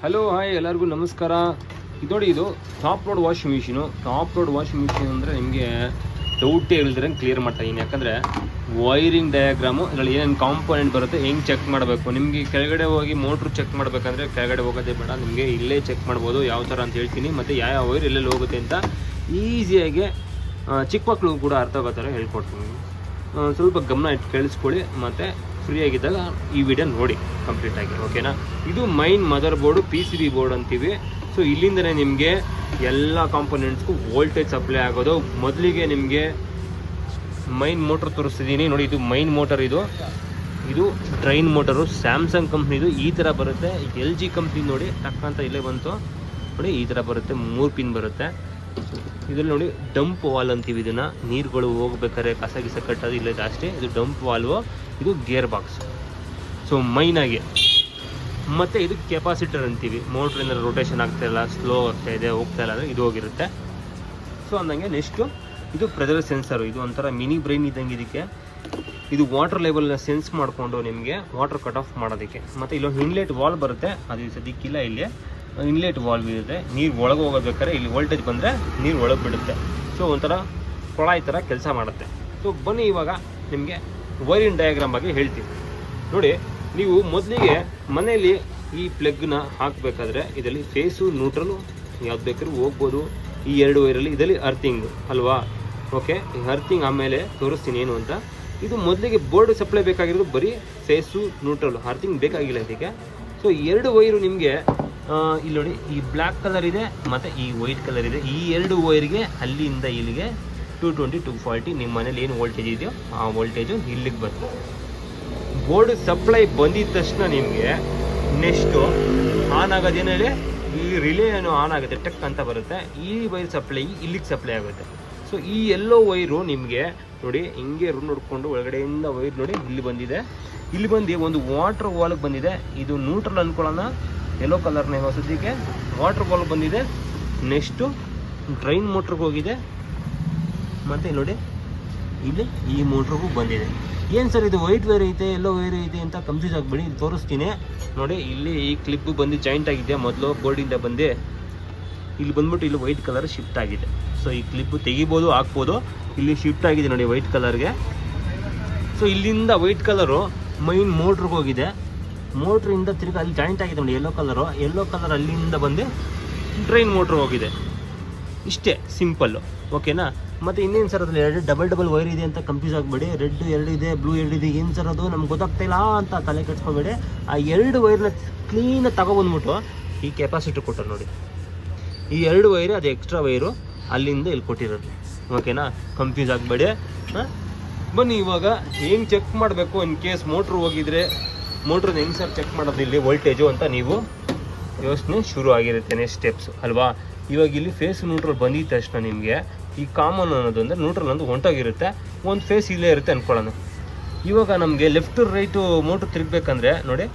Hello hi ಎಲ್ಲರಿಗೂ ನಮಸ್ಕಾರ. ಇದು ನೋಡಿ, ಇದು top load washing machine. Top load washing machine ಅಂದರೆ ನಿಮಗೆ ಡೌಟೇ ಇಲ್ದಿರ ಕ್ಲಿಯರ್ ಮಾಡ್ತಾಯಿದ್ದೀನಿ. ಯಾಕಂದರೆ ವೈರಿಂಗ್ ಡಯಾಗ್ರಾಮು ಇದರಲ್ಲಿ ಏನೇನು ಕಾಂಪೋನೆಂಟ್ ಬರುತ್ತೆ, ಹೆಂಗೆ ಚೆಕ್ ಮಾಡಬೇಕು. ನಿಮಗೆ ಕೆಳಗಡೆ ಹೋಗಿ ಮೋಟ್ರು ಚೆಕ್ ಮಾಡಬೇಕಂದ್ರೆ ಕೆಳಗಡೆ ಹೋಗೋದೇ ಬೇಡ, ನಿಮಗೆ ಇಲ್ಲೇ ಚೆಕ್ ಮಾಡ್ಬೋದು ಯಾವ ಥರ ಅಂತ ಹೇಳ್ತೀನಿ. ಮತ್ತು ಯಾವ ವೈರ್ ಎಲ್ಲೆಲ್ಲಿ ಹೋಗುತ್ತೆ ಅಂತ ಈಸಿಯಾಗಿ ಚಿಕ್ಕ ಮಕ್ಕಳು ಕೂಡ ಅರ್ಥ ಆಗೋ ಥರ ಹೇಳ್ಕೊಡ್ತೀನಿ. ಸ್ವಲ್ಪ ಗಮನ ಇಟ್ಟು ಕೇಳಿಸ್ಕೊಳ್ಳಿ ಮತ್ತು ಫ್ರೀಯಾಗಿದ್ದಾಗ ಈ ವಿಡಿಯೋ ನೋಡಿ ಕಂಪ್ಲೀಟಾಗಿ, ಓಕೆನಾ. ಇದು main mother board, PCB board ಅಂತೀವಿ. ಸೊ ಇಲ್ಲಿಂದನೇ ನಿಮಗೆ ಎಲ್ಲ ಕಾಂಪೋನೆಂಟ್ಸ್ಗೂ ವೋಲ್ಟೇಜ್ ಸಪ್ಲೈ ಆಗೋದು. ಮೊದಲಿಗೆ ನಿಮಗೆ ಮೈನ್ ಮೋಟ್ರ್ ತೋರಿಸ್ತಿದ್ದೀನಿ ನೋಡಿ. ಇದು ಮೈನ್ ಮೋಟರ್, ಇದು ಡ್ರೈನ್ ಮೋಟರು. ಸ್ಯಾಮ್ಸಂಗ್ ಕಂಪ್ನಿದು ಈ ಥರ ಬರುತ್ತೆ. LG ಕಂಪ್ನಿ ನೋಡಿ ಟಕ್ಕಂತ ಇಲ್ಲೇ ಬಂತು ನೋಡಿ, ಈ ಥರ ಬರುತ್ತೆ. 3 ಪಿನ್ ಬರುತ್ತೆ. ಇದರಲ್ಲಿ ನೋಡಿ ಡಂಪ್ ವಾಲ್ ಅಂತೀವಿ ಇದನ್ನು. ನೀರುಗಳು ಹೋಗ್ಬೇಕಾದ್ರೆ ಕಸ ಗಿಸ ಕಟ್ಟೋದು ಇಲ್ಲ ಜಾಸ್ತಿ. ಇದು ಡಂಪ್ ವಾಲ್ವು, ಇದು ಗೇರ್ ಬಾಕ್ಸ್. ಸೊ ಮೈನಾಗಿ ಮತ್ತು ಇದು ಕೆಪಾಸಿಟರ್ ಅಂತೀವಿ. ಮೋಟ್ರಿಂದ ರೊಟೇಷನ್ ಆಗ್ತಾಯಿಲ್ಲ, ಸ್ಲೋ ಆಗ್ತಾಯಿದೆ, ಹೋಗ್ತಾಯಿಲ್ಲ ಅಂದರೆ ಇದು ಹೋಗಿರುತ್ತೆ. ಸೊ ಅಂದಂಗೆ ನೆಕ್ಸ್ಟು ಇದು ಪ್ರೆಷರ್ ಸೆನ್ಸರು. ಇದು ಒಂಥರ ಮಿನಿ ಬ್ರೈನ್ ಇದ್ದಂಗೆ ಇದಕ್ಕೆ. ಇದು ವಾಟರ್ ಲೆವೆಲ್ನ ಸೆನ್ಸ್ ಮಾಡಿಕೊಂಡು ನಿಮಗೆ ವಾಟರ್ ಕಟ್ ಆಫ್ ಮಾಡೋದಕ್ಕೆ. ಮತ್ತು ಇಲ್ಲೊಂದು ಇನ್ಲೆಟ್ ವಾಲ್ ಬರುತ್ತೆ, ಅದು ಸದ್ಯಕ್ಕಿಲ್ಲ. ಇಲ್ಲಿ ಇನ್ಲೆಟ್ ವಾಲ್ವ್ ಇದೆ. ನೀರು ಒಳಗೆ ಹೋಗಬೇಕಾದ್ರೆ ಇಲ್ಲಿ ವೋಲ್ಟೇಜ್ ಬಂದರೆ ನೀರು ಒಳಗೆ ಬಿಡುತ್ತೆ. ಸೊ ಒಂಥರ ಕೊಳಾಯಿ ಥರ ಕೆಲಸ ಮಾಡುತ್ತೆ. ಸೊ ಬನ್ನಿ ಇವಾಗ ನಿಮಗೆ ವೈರಿಂಗ್ ಡಯಾಗ್ರಾಮ್ ಬಗ್ಗೆ ಹೇಳ್ತೀವಿ ನೋಡಿ. ನೀವು ಮೊದಲಿಗೆ ಮನೆಯಲ್ಲಿ ಈ ಪ್ಲಗ್ನ ಹಾಕಬೇಕಾದ್ರೆ ಇದರಲ್ಲಿ ಫೇಸು ನ್ಯೂಟ್ರಲು ಯಾವ್ದು ಬೇಕಾದ್ರೂ ಹೋಗ್ಬೋದು. ಈ 2 ವೈರಲ್ಲಿ ಇದರಲ್ಲಿ ಅರ್ಥಿಂಗು ಅಲ್ವಾ. ಓಕೆ, ಈ ಅರ್ಥಿಂಗ್ ಆಮೇಲೆ ತೋರಿಸ್ತೀನಿ ಏನು ಅಂತ. ಇದು ಮೊದಲಿಗೆ ಬೋರ್ಡ್ ಸಪ್ಲೈ ಬೇಕಾಗಿರೋದು ಬರೀ ಫೇಸು ನ್ಯೂಟ್ರಲು, ಅರ್ಥಿಂಗ್ ಬೇಕಾಗಿಲ್ಲ ಇದಕ್ಕೆ. ಸೊ 2 ವೈರು ನಿಮಗೆ ಇಲ್ಲಿ ನೋಡಿ, ಈ ಬ್ಲ್ಯಾಕ್ ಕಲರ್ ಇದೆ ಮತ್ತು ಈ ವೈಟ್ ಕಲರ್ ಇದೆ. ಈ 2 ವೈರ್ಗೆ ಅಲ್ಲಿಂದ ಇಲ್ಲಿಗೆ 220 240 ನಿಮ್ಮ ಮನೇಲಿ ಏನು ವೋಲ್ಟೇಜ್ ಇದೆಯೋ ಆ ವೋಲ್ಟೇಜು ಇಲ್ಲಿಗೆ ಬರ್ತದೆ. ಬೋರ್ಡ್ ಸಪ್ಲೈ ಬಂದಿದ ತಕ್ಷಣ ನಿಮಗೆ ನೆಕ್ಸ್ಟು ಆನ್ ಆಗೋದೇನೇಳಿ ಈ ರಿಲೇ ಏನೋ ಆನ್ ಆಗುತ್ತೆ, ಟಕ್ ಅಂತ ಬರುತ್ತೆ. ಈ ವೈರ್ ಸಪ್ಲೈ ಇಲ್ಲಿಗೆ ಸಪ್ಲೈ ಆಗುತ್ತೆ. ಸೊ ಈ ಎಲ್ಲೋ ವೈರು ನಿಮಗೆ ನೋಡಿ ಹಿಂಗೆ ನೋಡಿಕೊಂಡು ಒಳಗಡೆಯಿಂದ ವೈರ್ ನೋಡಿ ಇಲ್ಲಿ ಬಂದಿದೆ. ಇಲ್ಲಿ ಬಂದು ಒಂದು ವಾಟರ್ ವಾಲ್ಗೆ ಬಂದಿದೆ. ಇದು ನ್ಯೂಟ್ರಲ್ ಅಂದ್ಕೊಳ್ಳೋಣ, ಯೆಲ್ಲೋ ಕಲರ್ನ ಸದ್ಯಕ್ಕೆ ವಾಟರ್ ಬಾಲ್ ಬಂದಿದೆ. ನೆಕ್ಸ್ಟು ಡ್ರೈನ್ ಮೋಟ್ರಿಗೆ ಹೋಗಿದೆ. ಮತ್ತು ನೋಡಿ ಇಲ್ಲಿ ಈ ಮೋಟ್ರಿಗೂ ಬಂದಿದೆ. ಏನು ಸರ್ ಇದು ವೈಟ್ ವೈರ್ ಐತೆ ಎಲ್ಲೋ ವೈರ್ ಐತೆ ಅಂತ ಕನ್ಫ್ಯೂಸ್ ಆಗಿಬಿಡಿ, ಇದು ತೋರಿಸ್ತೀನಿ ನೋಡಿ. ಇಲ್ಲಿ ಈ ಕ್ಲಿಪ್ ಬಂದು ಜಾಯಿಂಟ್ ಆಗಿದೆ ಮೊದಲು ಬೋರ್ಡಿಂದ ಬಂದು ಇಲ್ಲಿ ಬಂದ್ಬಿಟ್ಟು ಇಲ್ಲಿ ವೈಟ್ ಕಲರ್ ಶಿಫ್ಟ್ ಆಗಿದೆ. ಸೊ ಈ ಕ್ಲಿಪ್ ತೆಗಿಬೋದು, ಹಾಕ್ಬೋದು. ಇಲ್ಲಿ ಶಿಫ್ಟ್ ಆಗಿದೆ ನೋಡಿ ವೈಟ್ ಕಲರ್ಗೆ. ಸೊ ಇಲ್ಲಿಂದ ವೈಟ್ ಕಲರು ಮೈನ್ ಮೋಟ್ರಿಗೆ ಹೋಗಿದೆ. ಮೋಟ್ರಿಂದ ತಿರ್ಗಿ ಅಲ್ಲಿ ಜಾಯಿಂಟ್ ಆಗಿದೆ ನೋಡಿ ಯೆಲ್ಲೋ ಕಲರು. ಯೆಲ್ಲೋ ಕಲರ್ ಅಲ್ಲಿಂದ ಬಂದು ಡ್ರೈನ್ ಮೋಟ್ರ್ ಹೋಗಿದೆ. ಇಷ್ಟೇ ಸಿಂಪಲ್ಲು, ಓಕೆನಾ. ಮತ್ತು ಇನ್ನೇನು ಸರ್ ಅದ್ರಲ್ಲಿ 2 ಡಬಲ್ ವೈರ್ ಇದೆ ಅಂತ ಕನ್ಫ್ಯೂಸ್ ಆಗಬೇಡಿ. ರೆಡ್ 2 ಇದೆ, ಬ್ಲೂ 2 ಇದೆ. ಏನು ಸರ್ ಅದು ನಮ್ಗೆ ಗೊತ್ತಾಗ್ತಾಯಿಲ್ಲ ಅಂತ ತಲೆ ಕೆಡ್ಸ್ಕೊಬೇಡಿ. ಆ 2 ವೈರ್ನ ಕ್ಲೀನಾಗಿ ತಗೊಬಂದ್ಬಿಟ್ಟು ಈ ಕೆಪಾಸಿಟರ್ ಕೊಟ್ಟರು ನೋಡಿ. ಈ 2 ವೈರು ಅದು ಎಕ್ಸ್ಟ್ರಾ ವೈರು ಅಲ್ಲಿಂದ ಇಲ್ಲಿ ಕೊಟ್ಟಿರೋದು, ಓಕೆನಾ. ಕನ್ಫ್ಯೂಸ್ ಆಗಬೇಡಿ. ಬನ್ನಿ ಇವಾಗ ಹೆಂಗೆ ಚೆಕ್ ಮಾಡಬೇಕು ಇನ್ ಕೇಸ್ ಮೋಟ್ರ್ ಹೋಗಿದ್ರೆ ಮೋಟ್ರನ್ನ ಹೆಂಗೆ ಸರ್ ಚೆಕ್ ಮಾಡೋದು ಇಲ್ಲಿ ವೋಲ್ಟೇಜು ಅಂತ ನೀವು ಯೋಚನೆ ಶುರು ಆಗಿರುತ್ತೆ. ನೆಕ್ಸ್ಟ್ ಸ್ಟೆಪ್ಸ್ ಅಲ್ವಾ. ಇವಾಗ ಇಲ್ಲಿ ಫೇಸ್ ನ್ಯೂಟ್ರಲ್ ಬಂದಿದ್ದ ತಕ್ಷಣ ನಿಮಗೆ ಈ ಕಾಮನ್ ಅನ್ನೋದು ಅಂದರೆ ನ್ಯೂಟ್ರಲ್ ಒಂದು ಹೊಂಟೋಗಿರುತ್ತೆ. ಒಂದು ಫೇಸ್ ಇಲ್ಲೇ ಇರುತ್ತೆ ಅಂದ್ಕೊಳ್ಳೋಣ. ಇವಾಗ ನಮಗೆ ಲೆಫ್ಟು ರೈಟು ಮೋಟ್ರ್ ತಿರುಗಬೇಕಂದ್ರೆ ನೋಡಿ,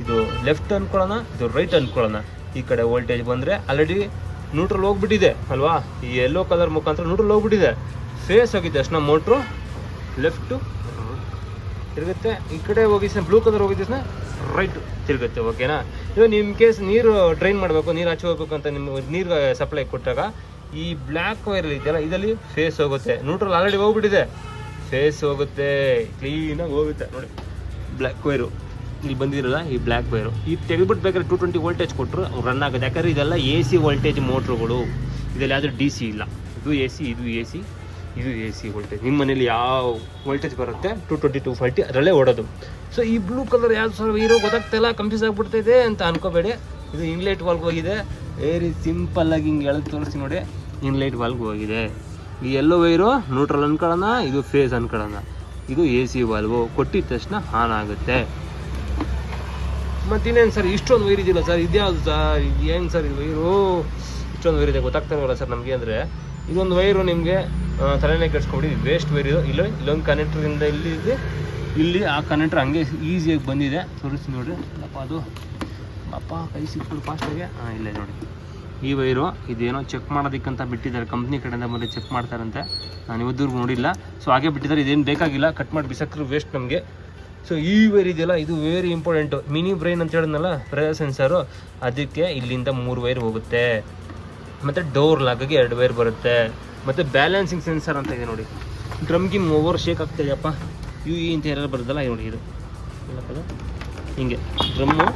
ಇದು ಲೆಫ್ಟ್ ಅಂದ್ಕೊಳ್ಳೋಣ, ಇದು ರೈಟ್ ಅಂದ್ಕೊಳ್ಳೋಣ. ಈ ಕಡೆ ವೋಲ್ಟೇಜ್ ಬಂದರೆ ಆಲ್ರೆಡಿ ನ್ಯೂಟ್ರಲ್ ಹೋಗ್ಬಿಟ್ಟಿದೆ ಅಲ್ವಾ. ಈ ಯೆಲ್ಲೋ ಕಲರ್ ಮುಖಾಂತರ ನ್ಯೂಟ್ರಲ್ ಹೋಗ್ಬಿಟ್ಟಿದೆ. ಫೇಸ್ ಹೋಗಿದ್ದ ತಕ್ಷಣ ಮೋಟ್ರು ಲೆಫ್ಟು ತಿರುಗುತ್ತೆ. ಈ ಕಡೆ ಹೋಗಿ ಬ್ಲೂ ಕಲರ್ ಹೋಗಿದ್ದ ತಕ್ಷಣ ರೈಟ್ ತಿರುಗುತ್ತೆ, ಓಕೆನಾ. ಇವಾಗ ನಿಮ್ಮ ಕೇಸ್ ನೀರು ಡ್ರೈನ್ ಮಾಡಬೇಕು, ನೀರು ಹಚ್ಚಿ ಹೋಗ್ಬೇಕು ಅಂತ ನಿಮ್ಮ ನೀರು ಸಪ್ಲೈ ಕೊಟ್ಟಾಗ ಈ ಬ್ಲ್ಯಾಕ್ ವೈರ್ ಇದೆಯಲ್ಲ ಇದರಲ್ಲಿ ಫೇಸ್ ಹೋಗುತ್ತೆ. ನ್ಯೂಟ್ರಲ್ ಆಲ್ರೆಡಿ ಹೋಗ್ಬಿಟ್ಟಿದೆ, ಫೇಸ್ ಹೋಗುತ್ತೆ, ಕ್ಲೀನಾಗಿ ಹೋಗುತ್ತೆ ನೋಡಿ. ಬ್ಲ್ಯಾಕ್ ವೈರು ಇಲ್ಲಿ ಬಂದಿರಲ್ಲ, ಈ ಬ್ಲ್ಯಾಕ್ ವೈರು ಈ ತೆಗೆದ್ಬಿಟ್ಟು ಬೇಕಾದ್ರೆ 220 ವೋಲ್ಟೇಜ್ ಕೊಟ್ಟರು ರನ್ ಆಗುತ್ತೆ. ಯಾಕಂದರೆ ಇದೆಲ್ಲ AC ವೋಲ್ಟೇಜ್ ಮೋಟ್ರುಗಳು. ಇದರಲ್ಲಿ ಯಾವುದೇ DC ಇಲ್ಲ. ಇದು AC, ಇದು AC, ಇದು AC ವೋಲ್ಟೇಜ್. ನಿಮ್ಮ ಮನೇಲಿ ಯಾವ ವೋಲ್ಟೇಜ್ ಬರುತ್ತೆ 220 240 ಅದರಲ್ಲೇ ಓಡೋದು. ಸೊ ಈ ಬ್ಲೂ ಕಲರ್ ಯಾವುದು ಸರ್ ವೈರು ಗೊತ್ತಾಗ್ತಾಯಿಲ್ಲ, ಕನ್ಫ್ಯೂಸ್ ಆಗಿಬಿಡ್ತಾಯಿದೆ ಅಂತ ಅನ್ಕೋಬೇಡಿ. ಇದು ಇನ್ಲೈಟ್ ವಾಲ್ಗೆ ಹೋಗಿದೆ. ವೆರಿ ಸಿಂಪಲ್ಲಾಗಿ ಹಿಂಗೆ ಎಳೆದು ತೋರಿಸಿ ನೋಡಿ, ಇನ್ಲೈಟ್ ವಾಲ್ಗೆ ಹೋಗಿದೆ. ಈ ಎಲ್ಲೋ ವೈರು ನ್ಯೂಟ್ರಲ್ ಅಂದ್ಕೊಳ್ಳೋಣ, ಇದು ಫೇಸ್ ಅಂದ್ಕೊಳ್ಳೋಣ. ಇದು AC ವಾಲ್ವು ಕೊಟ್ಟಿದ ತಕ್ಷಣ ಆನ್ ಆಗುತ್ತೆ. ಮತ್ತಿನ್ನೇನು ಸರ್ ಇಷ್ಟೊಂದು ವೈರ್ ಇದೆಯಲ್ಲ ಸರ್, ಇದ್ಯಾವುದು ಸರ್, ಏನು ಸರ್ ಇದು ವೈರು ಇಷ್ಟೊಂದು ವೈರ್ ಇದೆ ಗೊತ್ತಾಗ್ತಾರಲ್ಲ ಸರ್ ನಮಗೆ ಅಂದರೆ. ಇದೊಂದು ವೈರು ನಿಮಗೆ ತಲೆನೇ ಕೆಡ್ಸ್ಕೊಬಿಡಿ, ವೇಸ್ಟ್ ವೈರ್ ಇದು. ಇಲ್ಲೊಂದು ಕನೆಕ್ಟ್ರಿಂದ ಇಲ್ಲಿ ಇದೆ, ಇಲ್ಲಿ ಆ ಕನೆಕ್ಟ್ರ್ ಹಂಗೆ ಈಸಿಯಾಗಿ ಬಂದಿದೆ. ತೋರಿಸಿ ನೋಡಿರಿ ಅಪ್ಪ, ಅದು ಅಪ್ಪ ಕೈ ಸಿಕ್ಬಿಡು ಫಾಸ್ಟಾಗೆ. ಇಲ್ಲೇ ನೋಡಿ ಈ ವೈರು ಇದೇನೋ ಚೆಕ್ ಮಾಡೋದಕ್ಕಂತ ಬಿಟ್ಟಿದ್ದಾರೆ ಕಂಪ್ನಿ ಕಡೆಯಿಂದ. ಬಂದು ಚೆಕ್ ಮಾಡ್ತಾರಂತೆ, ನಾನು ಇವತ್ತೂರ್ಗು ನೋಡಿಲ್ಲ. ಸೊ ಹಾಗೆ ಬಿಟ್ಟಿದ್ದಾರೆ, ಇದೇನು ಬೇಕಾಗಿಲ್ಲ, ಕಟ್ ಮಾಡಿ ಬಿಸಾಕ್ರು ವೇಸ್ಟ್ ನಮಗೆ. ಸೊ ಈ ವೈರ್ ಇದೆಯಲ್ಲ ಇದು ವೆರಿ ಇಂಪಾರ್ಟೆಂಟು. ಮಿನಿ ಬ್ರೈನ್ ಅಂತ ಹೇಳಿದ್ನಲ್ಲ ಪ್ರೆಷರ್ ಸೆನ್ಸರು, ಅದಕ್ಕೆ ಇಲ್ಲಿಂದ 3 ವೈರ್ ಹೋಗುತ್ತೆ. ಮತ್ತು ಡೋರ್ ಲಾಕ್ಗೆ 2 ವೈರ್ ಬರುತ್ತೆ. ಮತ್ತು ಬ್ಯಾಲೆನ್ಸಿಂಗ್ ಸೆನ್ಸರ್ ಅಂತ ಇದೆ ನೋಡಿ. ಡ್ರಮ್ಗೆ ಓವರ್ ಶೇಕ್ ಆಗ್ತಾಯಿದೆಯಪ್ಪ ಯು ಇ ಅಂತ ಯಾರು ಬರೋದಲ್ಲ ನೋಡಿ, ಇದು ಹಿಂಗೆ ಡ್ರಮ್ಮು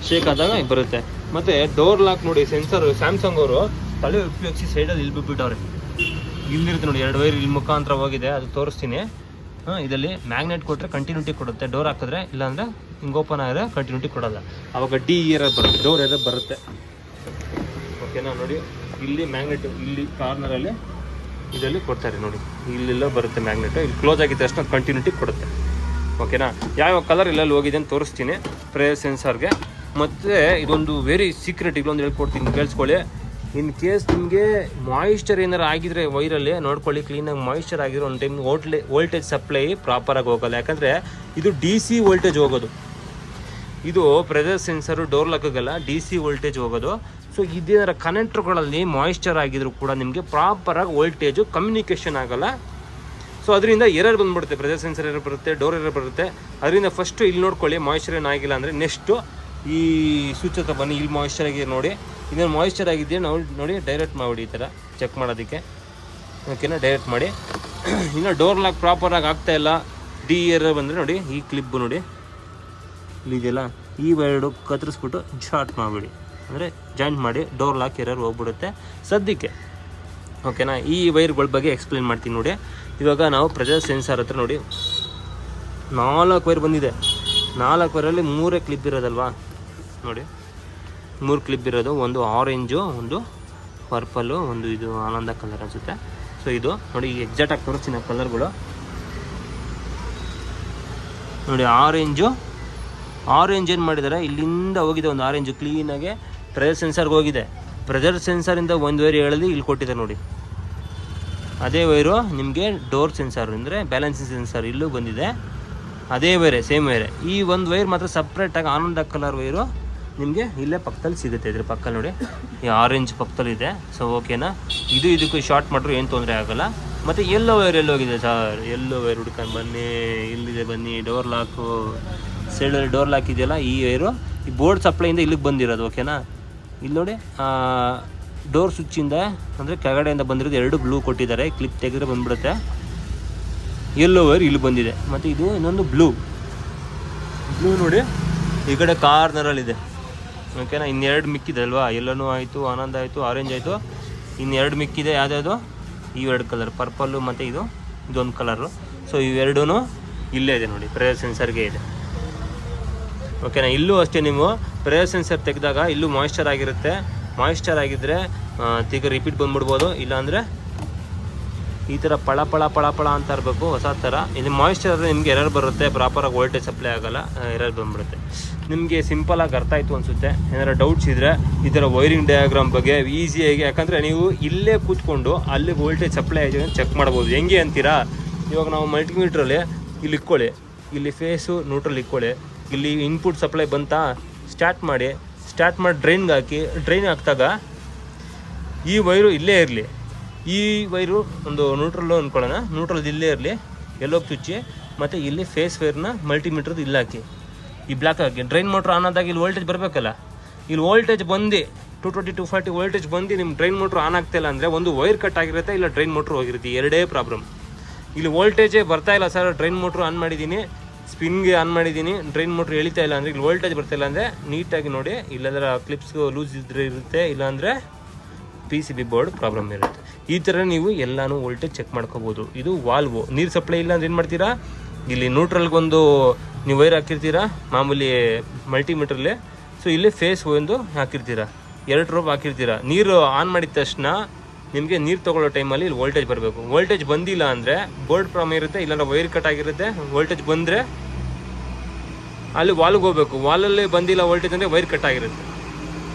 ಶೇಕ್ ಆದಾಗ ಬರುತ್ತೆ. ಮತ್ತು ಡೋರ್ ಲಾಕ್ ನೋಡಿ ಸೆನ್ಸರ್ ಸ್ಯಾಮ್ಸಂಗ್ ಅವರು ತಲೆ ಉಪಯೋಗಿಸಿ ಸೈಡಲ್ಲಿ ಇಲ್ಲಿ ಬಿಟ್ಬಿಟ್ಟವ್ರೆ. ಇಲ್ಲಿರುತ್ತೆ ನೋಡಿ 2 ವೈರ್ ಇಲ್ಲಿ ಮುಖಾಂತರ ಹೋಗಿದೆ, ಅದು ತೋರಿಸ್ತೀನಿ. ಇದರಲ್ಲಿ ಮ್ಯಾಗ್ನೆಟ್ ಕೊಟ್ಟರೆ ಕಂಟಿನ್ಯೂಟಿ ಕೊಡುತ್ತೆ, ಡೋರ್ ಹಾಕಿದ್ರೆ. ಇಲ್ಲಾಂದರೆ ಹಿಂಗೆ ಓಪನ್ ಆದರೆ ಕಂಟಿನ್ಯೂಟಿ ಕೊಡೋಲ್ಲ. ಆವಾಗ ಡಿ ಎರರ್ ಬರುತ್ತೆ, ಡೋರ್ ಎರರ್ ಬರುತ್ತೆ. ಓಕೆನಾ ನೋಡಿ, ಇಲ್ಲಿ ಮ್ಯಾಗ್ನೆಟ್ ಇಲ್ಲಿ ಕಾರ್ನರಲ್ಲಿ ಇದರಲ್ಲಿ ಕೊಡ್ತಾರೆ ನೋಡಿ, ಇಲ್ಲೆಲ್ಲ ಬರುತ್ತೆ ಮ್ಯಾಗ್ನೆಟು. ಇಲ್ಲಿ ಕ್ಲೋಸ್ ಆಗಿದ್ದ ತಕ್ಷಣ ಕಂಟಿನ್ಯೂಟಿ ಕೊಡುತ್ತೆ. ಓಕೆನಾ, ಯಾವ್ಯಾವ ಕಲರ್ ಇಲ್ಲೆಲ್ಲಿ ಹೋಗಿದೆ ಅಂತ ತೋರಿಸ್ತೀನಿ ಪ್ರೆಷರ್ ಸೆನ್ಸರ್ಗೆ. ಮತ್ತು ಇದೊಂದು ವೆರಿ ಸೀಕ್ರೆಟ್ ಇಲ್ಲೊಂದು ಹೇಳ್ಕೊಡ್ತೀನಿ, ಕೇಳಿಸ್ಕೊಳ್ಳಿ. ಇನ್ ಕೇಸ್ ನಿಮಗೆ ಮಾಯಿಶ್ಚರ್ ಏನಾರು ಆಗಿದ್ರೆ ವೈರಲ್ಲಿ ನೋಡ್ಕೊಳ್ಳಿ, ಕ್ಲೀನಾಗಿ ಮಾಯಿಶ್ಚರ್ ಆಗಿರೋ ಒಂದು ಟೈಮ್ ವೋಲ್ಟೇಜ್ ಸಪ್ಲೈ ಪ್ರಾಪರಾಗಿ ಹೋಗಲ್ಲ. ಯಾಕಂದರೆ ಇದು DC ವೋಲ್ಟೇಜ್ ಹೋಗೋದು. ಇದು ಪ್ರೆಷರ್ ಸೆನ್ಸರು ಡೋರ್ ಲಾಕ್ಗೆಲ್ಲ DC ವೋಲ್ಟೇಜ್ ಹೋಗೋದು. ಸೊ ಇದೇನಾರ ಕನೆಕ್ಟ್ರುಗಳಲ್ಲಿ ಮಾಯಿಶ್ಚರ್ ಆಗಿದ್ರು ಕೂಡ ನಿಮಗೆ ಪ್ರಾಪರಾಗಿ ವೋಲ್ಟೇಜು ಕಮ್ಯುನಿಕೇಷನ್ ಆಗಲ್ಲ. ಸೊ ಅದರಿಂದ ಎರರ್ ಬಂದುಬಿಡುತ್ತೆ, ಪ್ರೆಷರ್ ಸೆನ್ಸರ್ ಎರರ್ ಬರುತ್ತೆ, ಡೋರ್ ಎರರ್ ಬರುತ್ತೆ. ಅದರಿಂದ ಫಸ್ಟು ಇಲ್ಲಿ ನೋಡ್ಕೊಳ್ಳಿ, ಮಾಯಿಶ್ಚರ್ ಏನಾಗಿಲ್ಲ ಅಂದರೆ ನೆಕ್ಸ್ಟು ಈ ಸ್ವಿಚ್ ಹತ್ರ ಬನ್ನಿ. ಇಲ್ಲಿ ಮಾಯಿಶ್ಚರ್ ಆಗಿದೆ ನೋಡಿ, ಇನ್ನೇನು ಮಾಯಿಶ್ಚರ್ ಆಗಿದೆಯಾ ನೋಡಿ ಡೈರೆಕ್ಟ್ ಮಾಡಿಬಿಡಿ, ಈ ಥರ ಚೆಕ್ ಮಾಡೋದಕ್ಕೆ. ಓಕೆನಾ, ಡೈರೆಕ್ಟ್ ಮಾಡಿ. ಇನ್ನು ಡೋರ್ ಲಾಕ್ ಪ್ರಾಪರಾಗಿ ಆಗ್ತಾಯಿಲ್ಲ, ಡಿ ಎರರ್ ಬಂದರೆ ನೋಡಿ ಈ ಕ್ಲಿಪ್ ನೋಡಿ ಇಲ್ಲಿದೆಯಲ್ಲ, ಈ ವೈರ್ಡು ಕತ್ತರಿಸ್ಬಿಟ್ಟು ಶಾರ್ಟ್ ಮಾಡಿಬಿಡಿ, ಅಂದರೆ ಜಾಯಿಂಟ್ ಮಾಡಿ ಡೋರ್ ಲಾಕ್ ಎರರ್ ಹೋಗ್ಬಿಡುತ್ತೆ ಸದ್ಯಕ್ಕೆ. ಓಕೆನಾ, ಈ ವೈರ್ಗಳ ಬಗ್ಗೆ ಎಕ್ಸ್ಪ್ಲೇನ್ ಮಾಡ್ತೀನಿ ನೋಡಿ. ಇವಾಗ ನಾವು ಪ್ರೆಷರ್ ಸೆನ್ಸರ್ ಹತ್ರ ನೋಡಿ 4 ವೈರ್ ಬಂದಿದೆ. 4 ವೈರಲ್ಲಿ 3 ಕ್ಲಿಪ್ ಇರೋದಲ್ವಾ ನೋಡಿ, 3 ಕ್ಲಿಪ್ ಇರೋದು. ಒಂದು ಆರೆಂಜು, ಒಂದು ಪರ್ಪಲ್ಲು, ಒಂದು ಇದು ಆನಂದ ಕಲರ್ ಅನಿಸುತ್ತೆ. ಸೊ ಇದು ನೋಡಿ ಎಕ್ಸಾಕ್ಟಾಗಿ ತೋರಿಸ್ತೀನಿ ಕಲರ್ಗಳು ನೋಡಿ. ಆರೆಂಜ್ ಏನು ಮಾಡಿದ್ದಾರೆ, ಇಲ್ಲಿಂದ ಹೋಗಿದೆ ಒಂದು ಆರೆಂಜು ಕ್ಲೀನಾಗೆ ಪ್ರೆಷರ್ ಸೆನ್ಸರ್ಗೆ ಹೋಗಿದೆ. ಪ್ರೆಷರ್ ಸೆನ್ಸರಿಂದ ಒಂದು ವೈರ್ ಎಳೆದು ಇಲ್ಲಿ ಕೊಟ್ಟಿದ್ದಾರೆ ನೋಡಿ. ಅದೇ ವೈರು ನಿಮಗೆ ಡೋರ್ ಸೆನ್ಸರ್ ಅಂದರೆ ಬ್ಯಾಲೆನ್ಸಿಂಗ್ ಸೆನ್ಸರ್ ಇಲ್ಲೂ ಬಂದಿದೆ, ಅದೇ ವೈರೇ, ಸೇಮ್ ವೈರೇ. ಈ ಒಂದು ವೈರ್ ಮಾತ್ರ ಸಪ್ರೇಟಾಗಿ ಆನಂದ ಕಲರ್ ವೈರು ನಿಮಗೆ ಇಲ್ಲೇ ಪಕ್ಕದಲ್ಲಿ ಸಿಗುತ್ತೆ. ಇದ್ರ ಪಕ್ಕದಲ್ಲಿ ನೋಡಿ ಈ ಆರೆಂಜ್ ಪಕ್ಕದಲ್ಲಿದೆ. ಸೊ ಓಕೆನಾ, ಇದಕ್ಕೂ ಶಾರ್ಟ್ ಮಾಡ್ರು ಏನು ತೊಂದರೆ ಆಗೋಲ್ಲ. ಮತ್ತು ಎಲ್ಲೋ ವೈರ್ ಎಲ್ಲೋಗಿದೆ ಸರ್, ಎಲ್ಲೋ ವೈರ್ ಹುಡ್ಕೊಂಡು ಬನ್ನಿ, ಇಲ್ಲಿದೆ ಬನ್ನಿ. ಡೋರ್ ಲಾಕು ಸೈಡಲ್ಲಿ ಡೋರ್ ಲಾಕ್ ಇದೆಯಲ್ಲ, ಈ ವೈರು ಈ ಬೋರ್ಡ್ ಸಪ್ಲೈಯಿಂದ ಇಲ್ಲಿಗೆ ಬಂದಿರೋದು. ಓಕೆನಾ, ಇಲ್ಲಿ ನೋಡಿ ಡೋರ್ ಸ್ವಿಚ್ಚಿಂದ ಅಂದರೆ ಕೆಳಗಡೆಯಿಂದ ಬಂದಿರೋದು 2 ಬ್ಲೂ ಕೊಟ್ಟಿದ್ದಾರೆ. ಕ್ಲಿಪ್ ತೆಗೆದ್ರೆ ಬಂದುಬಿಡುತ್ತೆ. ಎಲ್ಲೋ ವೈರ್ ಇಲ್ಲಿ ಬಂದಿದೆ. ಮತ್ತು ಇದು ಇನ್ನೊಂದು ಬ್ಲೂ ನೋಡಿ ಈ ಕಡೆ ಕಾರ್ನರಲ್ಲಿದೆ. ಓಕೆನಾ, ಇನ್ನೆರಡು ಮಿಕ್ಕಿದೆ ಅಲ್ವಾ, ಎಲ್ಲನೂ ಆಯಿತು, ಆನಂದ ಆಯಿತು, ಆರೆಂಜ್ ಆಯಿತು. ಇನ್ನೆರಡು ಮಿಕ್ಕಿದೆ, ಯಾವುದ್ಯಾವುದು ಈ 2 ಕಲರ್, ಪರ್ಪಲ್ಲು ಮತ್ತು ಇದೊಂದು ಕಲರು. ಸೊ ಇವೆರಡೂ ಇಲ್ಲೇ ಇದೆ ನೋಡಿ, ಪ್ರೆಷರ್ ಸೆನ್ಸರ್ಗೆ ಇದೆ. ಓಕೆನಾ, ಇಲ್ಲೂ ಅಷ್ಟೇ, ನೀವು ಪ್ರೆಷರ್ ಸೆನ್ಸರ್ ತೆಗೆದಾಗ ಇಲ್ಲೂ ಮಾಯಿಶ್ಚರ್ ಆಗಿರುತ್ತೆ. ಮಾಯಿಶ್ಚರ್ ಆಗಿದ್ದರೆ ಈಗ ರಿಪೀಟ್ ಬಂದ್ಬಿಡ್ಬೋದು, ಇಲ್ಲಾಂದರೆ ಈ ಥರ ಪಳ ಅಂತ ಇರಬೇಕು ಹೊಸ ಥರ. ಇಲ್ಲಿ ಮಾಯಿಶ್ಚರ್ ಆದರೆ ನಿಮಗೆ ಎರರ್ ಬರುತ್ತೆ, ಪ್ರಾಪರಾಗಿ ವೋಲ್ಟೇಜ್ ಸಪ್ಲೈ ಆಗೋಲ್ಲ, ಎರರ್ ಬಂದ್ಬಿಡುತ್ತೆ. ನಿಮಗೆ ಸಿಂಪಲಾಗಿ ಅರ್ಥ ಆಯಿತು ಅನಿಸುತ್ತೆ. ಏನಾರು ಡೌಟ್ಸ್ ಇದ್ದರೆ ಈ ಥರ ವೈರಿಂಗ್ ಡಯಾಗ್ರಾಮ್ ಬಗ್ಗೆ ಈಸಿಯಾಗಿ, ಯಾಕಂದರೆ ನೀವು ಇಲ್ಲೇ ಕೂತ್ಕೊಂಡು ಅಲ್ಲಿ ವೋಲ್ಟೇಜ್ ಸಪ್ಲೈ ಆಗಿದೆ ಅಂತ ಚೆಕ್ ಮಾಡ್ಬೋದು. ಹೆಂಗೆ ಅಂತೀರಾ, ಇವಾಗ ನಾವು ಮಲ್ಟಿಮೀಟ್ರಲ್ಲಿ ಇಲ್ಲಿ ಇಕ್ಕೊಳ್ಳಿ, ಇಲ್ಲಿ ಫೇಸು ನ್ಯೂಟ್ರಲ್ ಇಕ್ಕೊಳ್ಳಿ, ಇಲ್ಲಿ ಇನ್ಪುಟ್ ಸಪ್ಲೈ ಬಂತಾ, ಸ್ಟಾರ್ಟ್ ಮಾಡಿ ಡ್ರೈನ್ಗೆ ಹಾಕಿ, ಡ್ರೈನ್ ಹಾಕಿದಾಗ ಈ ವೈರು ಇಲ್ಲೇ ಇರಲಿ, ಈ ವೈರು ಒಂದು ನ್ಯೂಟ್ರಲ್ಲು ಅಂದ್ಕೊಳ್ಳೋಣ, ನ್ಯೂಟ್ರಲ್ದು ಇಲ್ಲೇ ಇರಲಿ, ಎಲ್ಲೋಗಿ ಚುಚ್ಚಿ, ಮತ್ತು ಇಲ್ಲಿ ಫೇಸ್ ವೈರ್ನ ಮಲ್ಟಿಮೀಟ್ರದ್ದು ಇಲ್ಲಿ ಹಾಕಿ, ಈ black hockey. Drain motor on ಆದಾಗ ಇಲ್ಲಿ ವೋಲ್ಟೇಜ್ ಬರಬೇಕಲ್ಲ, ಇಲ್ಲಿ ವೋಲ್ಟೇಜ್ ಬಂದು 220 240 ವೋಲ್ಟೇಜ್ ಬಂದು ನಿಮ್ಮ ಡ್ರೈನ್ ಮೋಟ್ರ್ ಆನ್ ಆಗ್ತಾಯಿಲ್ಲ ಅಂದರೆ ಒಂದು ವೈರ್ ಕಟ್ ಆಗಿರುತ್ತೆ, ಇಲ್ಲ ಡ್ರೈನ್ ಮೋಟ್ರ್ ಹೋಗಿರುತ್ತೆ. ಎರಡೇ ಪ್ರಾಬ್ಲಮ್. ಇಲ್ಲಿ ವೋಲ್ಟೇಜೇ ಬರ್ತಾಯಿಲ್ಲ ಸರ್, ಡ್ರೈನ್ ಮೋಟ್ರ್ ಆನ್ ಮಾಡಿದ್ದೀನಿ, ಸ್ಪಿನ್ಗೆ ಆನ್ ಮಾಡಿದ್ದೀನಿ, ಡ್ರೈನ್ ಮೋಟ್ರ್ ಎಳಿತಾ ಇಲ್ಲ ಅಂದರೆ, ಇಲ್ಲಿ ವೋಲ್ಟೇಜ್ ಬರ್ತಾಯಿಲ್ಲ ಅಂದರೆ ನೀಟಾಗಿ ನೋಡಿ, ಇಲ್ಲಾಂದ್ರೆ ಕ್ಲಿಪ್ಸ್ಗೂ ಲೂಸ್ ಇದ್ರೆ ಇರುತ್ತೆ, ಇಲ್ಲಾಂದರೆ PCB ಬೋರ್ಡ್ ಪ್ರಾಬ್ಲಮ್ ಇರುತ್ತೆ. ಈ ಥರ ನೀವು ಎಲ್ಲನೂ ವೋಲ್ಟೇಜ್ ಚೆಕ್ ಮಾಡ್ಕೋಬೋದು. ಇದು ವಾಲ್ವು. ನೀರು ಸಪ್ಲೈ ಇಲ್ಲ ಅಂದ್ರೆ ಏನು ಮಾಡ್ತೀರಾ, ಇಲ್ಲಿ ನ್ಯೂಟ್ರಲ್ಗೊಂದು ನೀವು ವೈರ್ ಹಾಕಿರ್ತೀರಾ ಮಾಮೂಲಿ ಮಲ್ಟಿಮೀಟ್ರಲ್ಲಿ. ಸೊ ಇಲ್ಲಿ ಫೇಸ್ ಒಂದು ಹಾಕಿರ್ತೀರಾ, 2 ರೋಪ್ ಹಾಕಿರ್ತೀರಾ. ನೀರು ಆನ್ ಮಾಡಿದ ತಕ್ಷಣ ನಿಮಗೆ ನೀರು ತೊಗೊಳ್ಳೋ ಟೈಮಲ್ಲಿ ಇಲ್ಲಿ ವೋಲ್ಟೇಜ್ ಬರಬೇಕು. ವೋಲ್ಟೇಜ್ ಬಂದಿಲ್ಲ ಅಂದರೆ ಬೋರ್ಡ್ ಪ್ರಾಬ್ಲಮ್ ಇರುತ್ತೆ, ಇಲ್ಲಾಂದ್ರೆ ವೈರ್ ಕಟ್ ಆಗಿರುತ್ತೆ. ವೋಲ್ಟೇಜ್ ಬಂದರೆ ಅಲ್ಲಿ ವಾಲ್ಗೆ ಹೋಗ್ಬೇಕು, ವಾಲಲ್ಲಿ ಬಂದಿಲ್ಲ ವೋಲ್ಟೇಜ್ ಅಂದರೆ ವೈರ್ ಕಟ್ ಆಗಿರುತ್ತೆ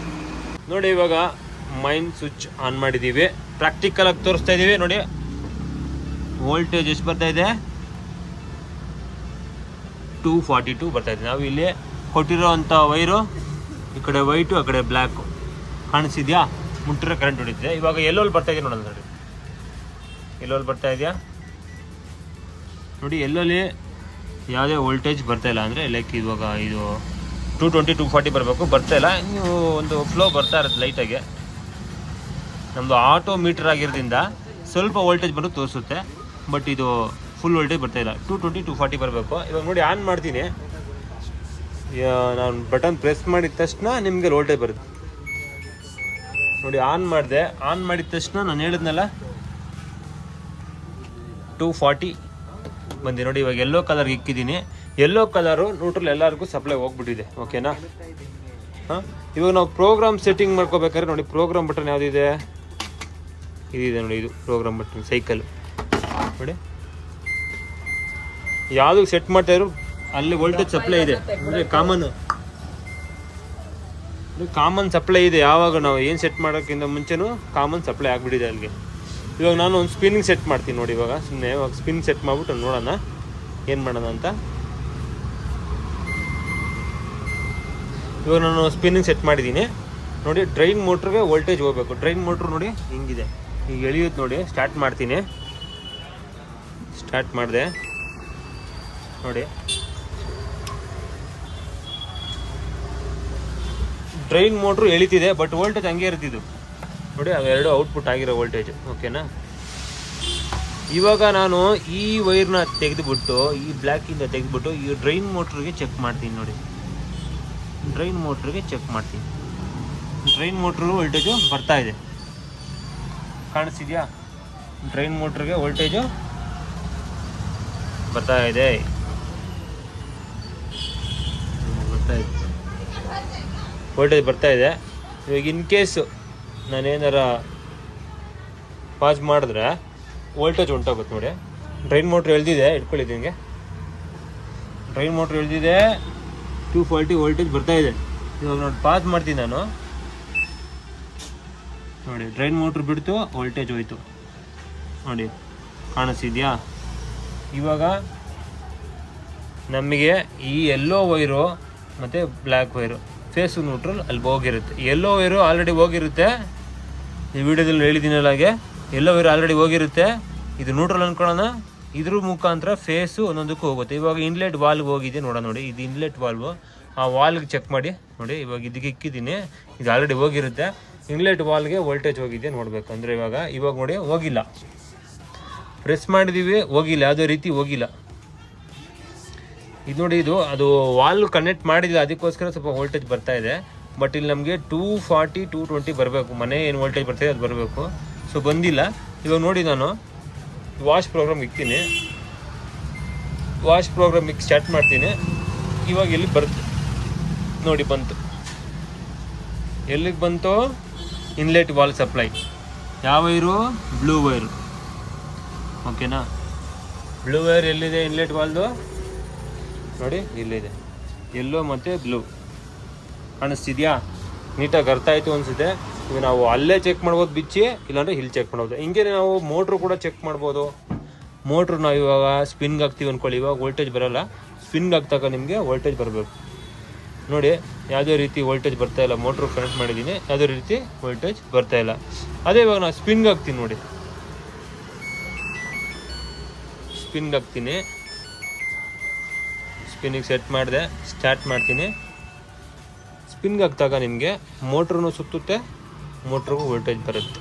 ನೋಡಿ. ಇವಾಗ ಮೈನ್ ಸ್ವಿಚ್ ಆನ್ ಮಾಡಿದ್ದೀವಿ, ಪ್ರಾಕ್ಟಿಕಲಾಗಿ ತೋರಿಸ್ತಾ ಇದ್ದೀವಿ ನೋಡಿ. ವೋಲ್ಟೇಜ್ ಎಷ್ಟು ಬರ್ತಾ ಇದೆ, 242 ಬರ್ತಾ ಇದೆ. ನಾವು ಇಲ್ಲಿ ಕೊಟ್ಟಿರೋ ಅಂಥ ವೈರು ಈ ಕಡೆ ವೈಟು, ಆ ಕಡೆ ಬ್ಲ್ಯಾಕು ಕಾಣಿಸಿದ್ಯಾ, ಮುಟ್ಟಿರೋ ಕರೆಂಟ್ ಹೊಡಿತಿದೆ. ಇವಾಗ ಎಲ್ಲೋಲ್ಲಿ ಬರ್ತಾ ಇದೆಯಾ ನೋಡೋಣ ನೋಡಿ, ಎಲ್ಲೋಲ್ಲಿ ಬರ್ತಾ ಇದೆಯಾ ನೋಡಿ. ಎಲ್ಲೋಲ್ಲಿ ಯಾವುದೇ ವೋಲ್ಟೇಜ್ ಬರ್ತಾಯಿಲ್ಲ ಅಂದರೆ ಲೈಕ್ ಇವಾಗ ಇದು 220 240 ಬರಬೇಕು, ಬರ್ತಾಯಿಲ್ಲ. ನೀವು ಒಂದು ಫ್ಲೋ ಬರ್ತಾ ಇರುತ್ತೆ ಲೈಟಾಗೆ. ನಮ್ಮದು ಆಟೋ ಮೀಟರ್ ಆಗಿರೋದ್ರಿಂದ ಸ್ವಲ್ಪ ವೋಲ್ಟೇಜ್ ಬಂದು ತೋರಿಸುತ್ತೆ, ಬಟ್ ಇದು ಫುಲ್ ವೋಲ್ಟೇಜ್ ಬರ್ತಾಯಿಲ್ಲ. 220 240 ಬರಬೇಕು. ಇವಾಗ ನೋಡಿ ಆನ್ ಮಾಡ್ತೀನಿ, ನಾನು ಬಟನ್ ಪ್ರೆಸ್ ಮಾಡಿದ ತಕ್ಷಣ ನಿಮಗೆ ವೋಲ್ಟೇಜ್ ಬರುತ್ತೆ ನೋಡಿ. ಆನ್ ಮಾಡಿದೆ, ಆನ್ ಮಾಡಿದ ತಕ್ಷಣ ನಾನು ಹೇಳಿದ್ನಲ್ಲ 240 ಬಂದಿ ನೋಡಿ. ಇವಾಗ ಯೆಲ್ಲೋ ಕಲರ್ಗೆ ಇಕ್ಕಿದ್ದೀನಿ. ಯೆಲ್ಲೋ ಕಲರು ನ್ಯೂಟ್ರಲ್ ಎಲ್ಲರಿಗೂ ಸಪ್ಲೈ ಹೋಗ್ಬಿಟ್ಟಿದೆ, ಓಕೆನಾ. ಹಾಂ, ಇವಾಗ ನಾವು ಪ್ರೋಗ್ರಾಮ್ ಸೆಟ್ಟಿಂಗ್ ಮಾಡ್ಕೋಬೇಕಾದ್ರೆ ನೋಡಿ, ಪ್ರೋಗ್ರಾಮ್ ಬಟನ್ ಯಾವುದಿದೆ, ಇದಿದೆ ನೋಡಿ, ಇದು ಪ್ರೋಗ್ರಾಮ್ ಬಟನ್ ಸೈಕಲ್ ನೋಡಿ. ಯಾವುದಕ್ಕೆ ಸೆಟ್ ಮಾಡ್ತಾಯಿದ್ರು ಅಲ್ಲಿ ವೋಲ್ಟೇಜ್ ಸಪ್ಲೈ ಇದೆ ಅಂದರೆ ಕಾಮನ್ ಸಪ್ಲೈ ಇದೆ. ಯಾವಾಗ ನಾವು ಏನು ಸೆಟ್ ಮಾಡೋಕ್ಕಿಂತ ಮುಂಚೆನೂ ಕಾಮನ್ ಸಪ್ಲೈ ಆಗಿಬಿಟ್ಟಿದೆ ಅಲ್ಲಿಗೆ. ಇವಾಗ ನಾನು ಒಂದು ಸ್ಪಿನ್ನಿಂಗ್ ಸೆಟ್ ಮಾಡ್ತೀನಿ ನೋಡಿ. ಇವಾಗ ಸುಮ್ಮನೆ ಇವಾಗ ಸ್ಪಿನ್ ಸೆಟ್ ಮಾಡಿಬಿಟ್ಟು ನೋಡೋಣ ಏನು ಮಾಡೋಣ ಅಂತ. ಇವಾಗ ನಾನು ಸ್ಪಿನ್ನಿಂಗ್ ಸೆಟ್ ಮಾಡಿದ್ದೀನಿ ನೋಡಿ. ಡ್ರೈನ್ ಮೋಟ್ರಿಗೆ ವೋಲ್ಟೇಜ್ ಹೋಗಬೇಕು. ಡ್ರೈನ್ ಮೋಟ್ರ್ ನೋಡಿ ಹಿಂಗಿದೆ, ಈಗ ಎಳೆಯುತ್ತೆ ನೋಡಿ. ಸ್ಟಾರ್ಟ್ ಮಾಡ್ತೀನಿ, ಸ್ಟಾರ್ಟ್ ಮಾಡಿದೆ ನೋಡಿ. ಡ್ರೈನ್ ಮೋಟ್ರು ಎಳಿತಿದೆ, ಬಟ್ ವೋಲ್ಟೇಜ್ ಹಂಗೆ ಇರ್ತಿದ್ದು ನೋಡಿ. ಅವೆರಡು ಔಟ್ಪುಟ್ ಆಗಿರೋ ವೋಲ್ಟೇಜ್, ಓಕೆನಾ. ಇವಾಗ ನಾನು ಈ ವೈರ್ನ ತೆಗೆದುಬಿಟ್ಟು, ಈ ಬ್ಲ್ಯಾಕಿಂದ ತೆಗೆದುಬಿಟ್ಟು ಈ ಡ್ರೈನ್ ಮೋಟ್ರಿಗೆ ಚೆಕ್ ಮಾಡ್ತೀನಿ ನೋಡಿ. ಡ್ರೈನ್ ಮೋಟ್ರಿಗೆ ಚೆಕ್ ಮಾಡ್ತೀನಿ. ಡ್ರೈನ್ ಮೋಟ್ರು ವೋಲ್ಟೇಜು ಬರ್ತಾ ಇದೆ, ಕಾಣಿಸ್ತಿದ್ಯಾ? ಡ್ರೈನ್ ಮೋಟ್ರಿಗೆ ವೋಲ್ಟೇಜು ಬರ್ತಾ ಇದೆ, ವೋಲ್ಟೇಜ್ ಬರ್ತಾ ಇದೆ. ಇವಾಗ ಇನ್ ಕೇಸು ನಾನೇನಾರ ಪಾಸ್ ಮಾಡಿದ್ರೆ ವೋಲ್ಟೇಜ್ ಹೊಂಟೋಗುತ್ತೆ ನೋಡಿ. ಡ್ರೈನ್ ಮೋಟ್ರ್ ಎಳ್ದಿದೆ, ಇಟ್ಕೊಳ್ಳಿದ್ದಂಗೆ ಡ್ರೈನ್ ಮೋಟ್ರ್ ಎಳ್ದಿದೆ, 240 ವೋಲ್ಟೇಜ್ ಬರ್ತಾ ಇದೆ. ಇವಾಗ ನೋಡಿ ಪಾಸ್ ಮಾಡ್ತೀನಿ ನಾನು ನೋಡಿ. ಡ್ರೈನ್ ಮೋಟ್ರ್ ಬಿಡ್ತು, ವೋಲ್ಟೇಜ್ ಹೋಯ್ತು ನೋಡಿ, ಕಾಣಿಸ್ತಿದ್ಯಾ? ಇವಾಗ ನಮಗೆ ಈ ಯೆಲ್ಲೋ ವೈರು ಮತ್ತು ಬ್ಲ್ಯಾಕ್ ವೈರು ಫೇಸು ನ್ಯೂಟ್ರಲ್ ಅಲ್ಲಿ ಹೋಗಿರುತ್ತೆ. ಯೆಲ್ಲೋ ವೈರು ಆಲ್ರೆಡಿ ಹೋಗಿರುತ್ತೆ, ಈ ವಿಡಿಯೋದಲ್ಲಿ ಹೇಳಿದ್ದೀನಲ್ಲ ಹಾಗೆ. ಯೆಲ್ಲೋ ವೈರು ಆಲ್ರೆಡಿ ಹೋಗಿರುತ್ತೆ, ಇದು ನ್ಯೂಟ್ರಲ್ ಅಂದ್ಕೊಳ್ಳೋಣ. ಇದ್ರ ಮುಖಾಂತರ ಫೇಸು ಒಂದೊಂದಕ್ಕೂ ಹೋಗುತ್ತೆ. ಇವಾಗ ಇನ್ಲೆಟ್ ವಾಲ್ಗೆ ಹೋಗಿದೆ ನೋಡೋಣ ನೋಡಿ. ಇದು ಇನ್ಲೆಟ್ ವಾಲ್ವು, ಆ ವಾಲ್ಗೆ ಚೆಕ್ ಮಾಡಿ ನೋಡಿ. ಇವಾಗ ಇದಕ್ಕೆ ಇಕ್ಕಿದ್ದೀನಿ, ಇದು ಆಲ್ರೆಡಿ ಹೋಗಿರುತ್ತೆ. ಇನ್ಲೆಟ್ ವಾಲ್ಗೆ ವೋಲ್ಟೇಜ್ ಹೋಗಿದೆ ನೋಡಬೇಕು. ಅಂದರೆ ಇವಾಗ ನೋಡಿ ಹೋಗಿಲ್ಲ, ಪ್ರೆಸ್ ಮಾಡಿದ್ದೀವಿ, ಹೋಗಿಲ್ಲ, ಯಾವುದೇ ರೀತಿ ಹೋಗಿಲ್ಲ. ಇದು ನೋಡಿ, ಇದು ಅದು ವಾಲ್ ಕನೆಕ್ಟ್ ಮಾಡಿಲ್ಲ, ಅದಕ್ಕೋಸ್ಕರ ಸ್ವಲ್ಪ ವೋಲ್ಟೇಜ್ ಬರ್ತಾ ಇದೆ. ಬಟ್ ಇಲ್ಲಿ ನಮಗೆ 240 220 ಬರಬೇಕು, ಮನೆ ಏನು ವೋಲ್ಟೇಜ್ ಬರ್ತಾಯಿದೆ ಅದು ಬರಬೇಕು. ಸೊ ಬಂದಿಲ್ಲ. ಇವಾಗ ನೋಡಿ ನಾನು ವಾಶ್ ಪ್ರೋಗ್ರಾಮ್ ಇಕ್ತೀನಿ, ವಾಶ್ ಪ್ರೋಗ್ರಾಮ್ ಸ್ಟಾರ್ಟ್ ಮಾಡ್ತೀನಿ. ಇವಾಗ ಎಲ್ಲಿ ಬರುತ್ತೆ ನೋಡಿ, ಬಂತು. ಎಲ್ಲಿಗೆ ಬಂತು? Inlet valve supply. ಯಾವ ವೈರು? ಬ್ಲೂ ವೈರು, ಓಕೆನಾ. ಬ್ಲೂ ವೈರ್ ಎಲ್ಲಿದೆ ಇನ್ಲೆಟ್ ವಾಲ್ದು ನೋಡಿ, ಇಲ್ಲಿದೆ. ಯೆಲ್ಲೋ ಮತ್ತು ಬ್ಲೂ ಕಾಣಿಸ್ತಿದ್ಯಾ? ನೀಟಾಗಿ ಅರ್ಥ ಆಯಿತು ಅನಿಸುತ್ತೆ. ಈಗ ನಾವು ಅಲ್ಲೇ ಚೆಕ್ ಮಾಡ್ಬೋದು ಬಿಚ್ಚಿ, ಇಲ್ಲಾಂದರೆ ಇಲ್ಲಿ ಚೆಕ್ ಮಾಡ್ಬೋದು. ಹಿಂಗೆ ನಾವು ಮೋಟ್ರು ಕೂಡ ಚೆಕ್ ಮಾಡ್ಬೋದು. ಮೋಟ್ರು ನಾವು ಇವಾಗ ಸ್ಪಿನ್ಗೆ ಹಾಕ್ತೀವಿ ಅಂದ್ಕೊಳ್ಳಿ, ಇವಾಗ ವೋಲ್ಟೇಜ್ ಬರೋಲ್ಲ. ಸ್ಪಿನ್ಗೆ ಹಾಕ್ದಾಗ ನಿಮಗೆ ವೋಲ್ಟೇಜ್ ಬರಬೇಕು ನೋಡಿ. ಯಾವುದೇ ರೀತಿ ವೋಲ್ಟೇಜ್ ಬರ್ತಾಯಿಲ್ಲ. ಮೋಟ್ರು ಕನೆಕ್ಟ್ ಮಾಡಿದ್ದೀನಿ, ಯಾವುದೇ ರೀತಿ ವೋಲ್ಟೇಜ್ ಬರ್ತಾಯಿಲ್ಲ. ಅದೇ ಇವಾಗ ನಾನು ಸ್ಪಿನ್ಗೆ ಹಾಕ್ತೀನಿ ನೋಡಿ, ಸ್ಪಿನ್ಗೆ ಹಾಕ್ತೀನಿ. ಸ್ಪಿನ್ನಿಗೆ ಸೆಟ್ ಮಾಡಿದೆ, ಸ್ಟಾರ್ಟ್ ಮಾಡ್ತೀನಿ. ಸ್ಪಿನ್ಗೆ ಹಾಕಿದಾಗ ನಿಮಗೆ ಮೋಟ್ರೂ ಸುತ್ತುತ್ತೆ, ಮೋಟ್ರಿಗೂ ವೋಲ್ಟೇಜ್ ಬರುತ್ತೆ.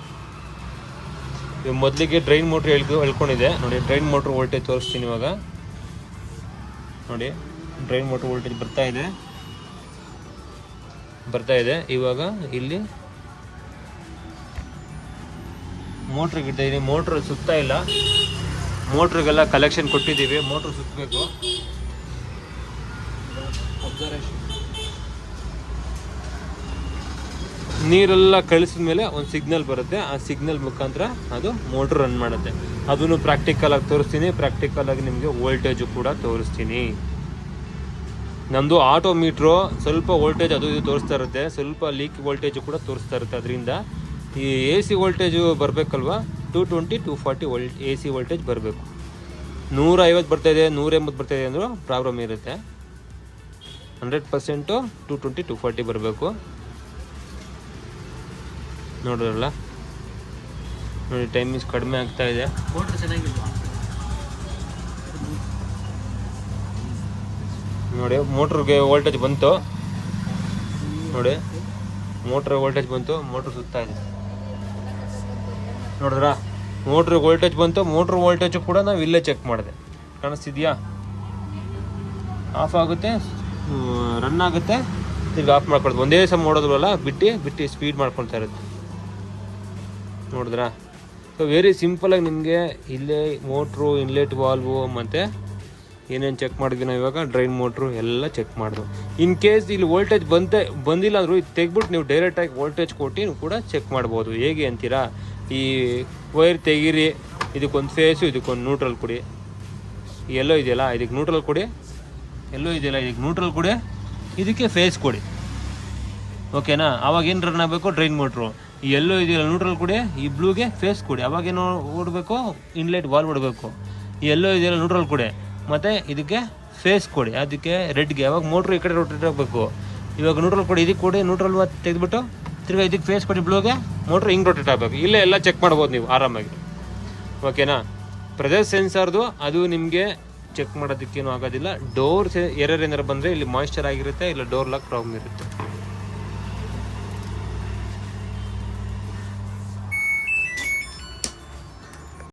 ಇವಾಗ ಮೊದಲಿಗೆ ಡ್ರೈನ್ ಮೋಟ್ರ್ ಎಳ್ಕೊಂಡಿದೆ ನೋಡಿ. ಡ್ರೈನ್ ಮೋಟ್ರ್ ವೋಲ್ಟೇಜ್ ತೋರಿಸ್ತೀನಿ ಇವಾಗ ನೋಡಿ. ಡ್ರೈನ್ ಮೋಟ್ರ್ ವೋಲ್ಟೇಜ್ ಬರ್ತಾ ಇದೆ. ಇವಾಗ ಇಲ್ಲಿ ಮೋಟ್ರಿಗೆ ಇಟ್ಟಿದ್ದೀನಿ, ಮೋಟ್ರ್ ಸುತ್ತಾ ಇಲ್ಲ. ಮೋಟ್ರಿಗೆಲ್ಲ ಕಲೆಕ್ಷನ್ ಕೊಟ್ಟಿದ್ದೀವಿ, ಮೋಟ್ರ್ ಸುತ್ತಬೇಕು. ನೀರೆಲ್ಲ ಕಳಿಸಿದ ಮೇಲೆ ಒಂದು ಸಿಗ್ನಲ್ ಬರುತ್ತೆ, ಆ ಸಿಗ್ನಲ್ ಮುಖಾಂತರ ಅದು ಮೋಟ್ರ್ ರನ್ ಮಾಡುತ್ತೆ. ಅದನ್ನು ಪ್ರಾಕ್ಟಿಕಲ್ ಆಗಿ ತೋರಿಸ್ತೀನಿ, ಪ್ರಾಕ್ಟಿಕಲ್ ಆಗಿ ನಿಮಗೆ ವೋಲ್ಟೇಜು ಕೂಡ ತೋರಿಸ್ತೀನಿ. ನಮ್ಮದು ಆಟೋ ಮೀಟ್ರು ಸ್ವಲ್ಪ ವೋಲ್ಟೇಜ್ ಅದು ಇದು ತೋರಿಸ್ತಾ ಇರುತ್ತೆ, ಸ್ವಲ್ಪ ಲೀಕ್ ವೋಲ್ಟೇಜು ಕೂಡ ತೋರಿಸ್ತಾ ಇರುತ್ತೆ. ಅದರಿಂದ ಈ ಎ ಸಿ ವೋಲ್ಟೇಜು ಬರಬೇಕಲ್ವ, 220 240 ಎ ಸಿ ವೋಲ್ಟೇಜ್ ಬರಬೇಕು. 150 ಬರ್ತಾಯಿದೆ, 180 ಬರ್ತಾಯಿದೆ ಅಂದರೂ ಪ್ರಾಬ್ಲಮ್ ಇರುತ್ತೆ. 100% 220 240 ಬರಬೇಕು. ನೋಡಿರಲ್ಲ ನೋಡಿ, ಟೈಮಿಂಗ್ಸ್ ಕಡಿಮೆ ಆಗ್ತಾ ಇದೆ. ಮೋಟ್ರ್ ಚೆನ್ನಾಗಿಲ್ವಾ? ನೋಡಿ ಮೋಟ್ರಿಗೆ ವೋಲ್ಟೇಜ್ ಬಂತು ನೋಡಿ, ಮೋಟ್ರ್ ವೋಲ್ಟೇಜ್ ಬಂತು, ಮೋಟ್ರ್ ಸುತ್ತಾ ಇದೆ ನೋಡಿದ್ರಾ, ಮೋಟ್ರ್ ವೋಲ್ಟೇಜ್ ಬಂತು. ಮೋಟ್ರ್ ವೋಲ್ಟೇಜು ಕೂಡ ನಾವು ಇಲ್ಲೇ ಚೆಕ್ ಮಾಡಿದೆ, ಕಾಣಿಸ್ತಿದ್ಯಾ? ಆಫ್ ಆಗುತ್ತೆ, ರನ್ ಆಗುತ್ತೆ, ಈಗ ಆಫ್ ಮಾಡ್ಕೊಳ್ದು. ಒಂದೇ ಸಮ ಓಡೋದ್ವಲ್ಲ, ಬಿಟ್ಟು ಸ್ಪೀಡ್ ಮಾಡ್ಕೊಳ್ತಾ ಇರುತ್ತೆ ನೋಡಿದ್ರಾ. ಸೊ ವೆರಿ ಸಿಂಪಲಾಗಿ ನಿಮಗೆ ಇಲ್ಲೇ ಮೋಟ್ರು, ಇನ್ಲೆಟ್ ವಾಲ್ವು ಮತ್ತು ಏನೇನು ಚೆಕ್ ಮಾಡಿದ್ವಿ ನಾವು ಇವಾಗ, ಡ್ರೈನ್ ಮೋಟ್ರು ಎಲ್ಲ ಚೆಕ್ ಮಾಡಿದ್ವು. ಇನ್ ಕೇಸ್ ಇಲ್ಲಿ ವೋಲ್ಟೇಜ್ ಬಂದಿಲ್ಲ ಅಂದರೂ ಇದು ತೆಗ್ಬಿಟ್ಟು ನೀವು ಡೈರೆಕ್ಟಾಗಿ ವೋಲ್ಟೇಜ್ ಕೊಟ್ಟು ನೀವು ಕೂಡ ಚೆಕ್ ಮಾಡ್ಬೋದು. ಹೇಗೆ ಅಂತೀರಾ, ಈ ವೈರ್ ತೆಗೀರಿ, ಇದಕ್ಕೊಂದು ಫೇಸು, ಇದಕ್ಕೊಂದು ನ್ಯೂಟ್ರಲ್ ಕೊಡಿ, ಎಲ್ಲೋ ಇದೆಯಲ್ಲ ಇದಕ್ಕೆ ನ್ಯೂಟ್ರಲ್ ಕೊಡಿ, ಎಲ್ಲೋ ಇದೆಯಲ್ಲ ಇದಕ್ಕೆ ನ್ಯೂಟ್ರಲ್ ಕೊಡಿ, ಇದಕ್ಕೆ ಫೇಸ್ ಕೊಡಿ, ಓಕೆನಾ? ಅವಾಗೇನು ರನ್ ಆಗಬೇಕು, ಡ್ರೈನ್ ಮೋಟ್ರು. ಈ ಎಲ್ಲೋ ಇದೆಯಲ್ಲ ನ್ಯೂಟ್ರಲ್ ಕೊಡಿ, ಈ ಬ್ಲೂಗೆ ಫೇಸ್ ಕೊಡಿ, ಅವಾಗೇನು ಓಡಬೇಕು, ಇನ್ಲೆಟ್ ವಾಲ್ವ್ ಓಡಬೇಕು. ಈ ಎಲ್ಲೋ ಇದೆಯಲ್ಲ ನ್ಯೂಟ್ರಲ್ ಕೊಡಿ, ಮತ್ತು ಇದಕ್ಕೆ ಫೇಸ್ ಕೊಡಿ, ಅದಕ್ಕೆ ರೆಡ್ಗೆ. ಅವಾಗ ಮೋಟ್ರು ಈ ಕಡೆ ರೊಟೇಟ್ ಆಗಬೇಕು. ಇವಾಗ ನ್ಯೂಟ್ರಲ್ ಕೊಡಿ, ಇದಕ್ಕೆ ಕೊಡಿ, ನ್ಯೂಟ್ರಲ್ ತೆಗೆದುಬಿಟ್ಟು ತಿರ್ಗಿ ಇದಕ್ಕೆ ಫೇಸ್ ಕೊಡಿ, ಬ್ಲೂಗೆ ಮೋಟ್ರ್ ಹಿಂಗೆ ರೊಟೇಟ್ ಆಗಬೇಕು. ಇಲ್ಲೇ ಎಲ್ಲ ಚೆಕ್ ಮಾಡ್ಬೋದು ನೀವು ಆರಾಮಾಗಿ, ಓಕೆನಾ? ಪ್ರೆಷರ್ ಸೆನ್ಸಾರ್ದು ಅದು ನಿಮಗೆ ಚೆಕ್ ಮಾಡೋದಕ್ಕೇನು ಆಗೋದಿಲ್ಲ. ಡೋರ್ ಎರರ್ ಏನಾರು ಬಂದರೆ ಇಲ್ಲಿ ಮಾಯಿಶ್ಚರ್ ಆಗಿರುತ್ತೆ, ಇಲ್ಲ ಡೋರ್ ಲಾಕ್ ಪ್ರಾಬ್ಲಮ್ ಇರುತ್ತೆ.